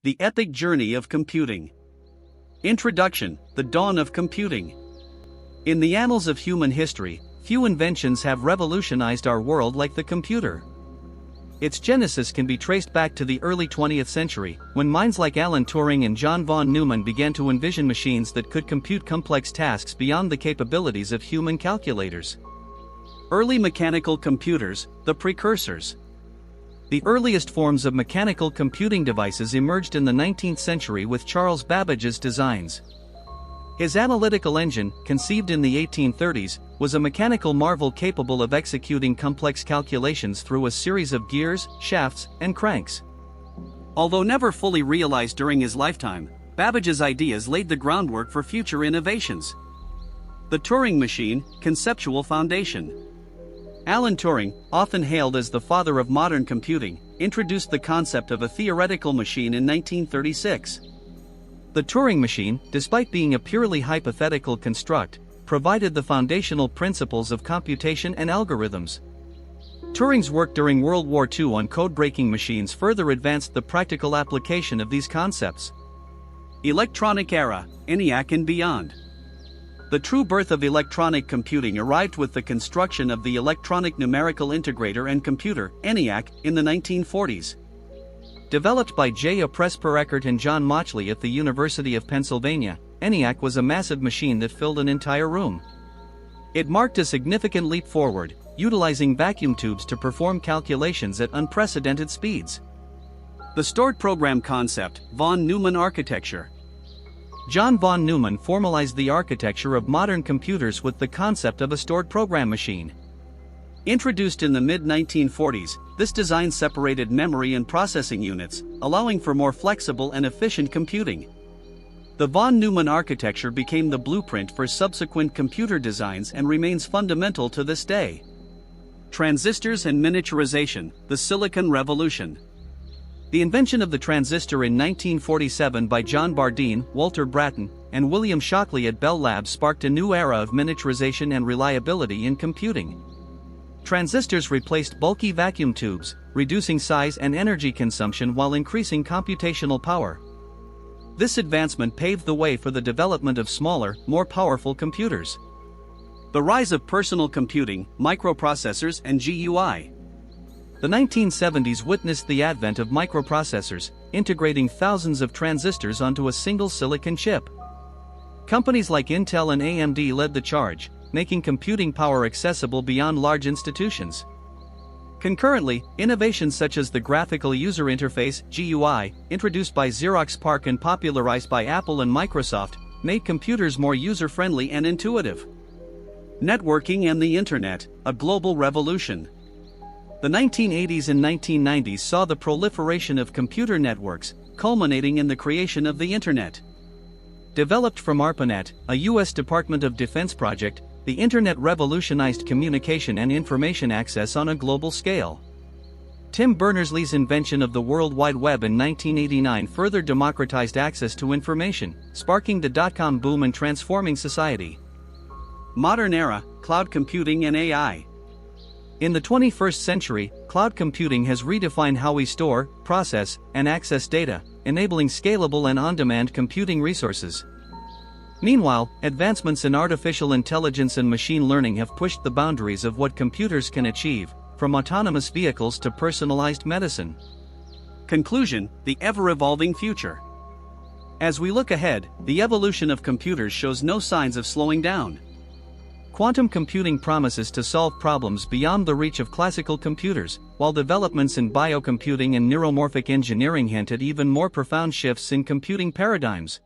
The Epic Journey of Computing. Introduction: The Dawn of Computing. In the annals of human history, few inventions have revolutionized our world like the computer. Its genesis can be traced back to the early 20th century, when minds like Alan Turing and John von Neumann began to envision machines that could compute complex tasks beyond the capabilities of human calculators. Early mechanical computers, the precursors. The earliest forms of mechanical computing devices emerged in the 19th century with Charles Babbage's designs. His analytical engine, conceived in the 1830s, was a mechanical marvel capable of executing complex calculations through a series of gears, shafts, and cranks. Although never fully realized during his lifetime, Babbage's ideas laid the groundwork for future innovations. The Turing machine, conceptual foundation. Alan Turing, often hailed as the father of modern computing, introduced the concept of a theoretical machine in 1936. The Turing machine, despite being a purely hypothetical construct, provided the foundational principles of computation and algorithms. Turing's work during World War II on code-breaking machines further advanced the practical application of these concepts. Electronic era, ENIAC and beyond. The true birth of electronic computing arrived with the construction of the Electronic Numerical Integrator and Computer, ENIAC, in the 1940s. Developed by J. Presper Eckert and John Mauchly at the University of Pennsylvania, ENIAC was a massive machine that filled an entire room. It marked a significant leap forward, utilizing vacuum tubes to perform calculations at unprecedented speeds. The stored program concept, von Neumann architecture. John von Neumann formalized the architecture of modern computers with the concept of a stored program machine. Introduced in the mid-1940s, this design separated memory and processing units, allowing for more flexible and efficient computing. The von Neumann architecture became the blueprint for subsequent computer designs and remains fundamental to this day. Transistors and miniaturization, the Silicon Revolution. The invention of the transistor in 1947 by John Bardeen, Walter Brattain, and William Shockley at Bell Labs sparked a new era of miniaturization and reliability in computing. Transistors replaced bulky vacuum tubes, reducing size and energy consumption while increasing computational power. This advancement paved the way for the development of smaller, more powerful computers. The rise of personal computing, microprocessors, and GUI. The 1970s witnessed the advent of microprocessors, integrating thousands of transistors onto a single silicon chip. Companies like Intel and AMD led the charge, making computing power accessible beyond large institutions. Concurrently, innovations such as the Graphical User Interface (GUI), introduced by Xerox PARC and popularized by Apple and Microsoft, made computers more user-friendly and intuitive. Networking and the Internet, a global revolution. The 1980s and 1990s saw the proliferation of computer networks, culminating in the creation of the Internet. Developed from ARPANET, a U.S. Department of Defense project, the Internet revolutionized communication and information access on a global scale. Tim Berners-Lee's invention of the World Wide Web in 1989 further democratized access to information, sparking the dot-com boom and transforming society. Modern era, cloud computing and AI. In the 21st century, cloud computing has redefined how we store, process, and access data, enabling scalable and on-demand computing resources. Meanwhile, advancements in artificial intelligence and machine learning have pushed the boundaries of what computers can achieve, from autonomous vehicles to personalized medicine. Conclusion: the ever-evolving future. As we look ahead, the evolution of computers shows no signs of slowing down. Quantum computing promises to solve problems beyond the reach of classical computers, while developments in biocomputing and neuromorphic engineering hint at even more profound shifts in computing paradigms.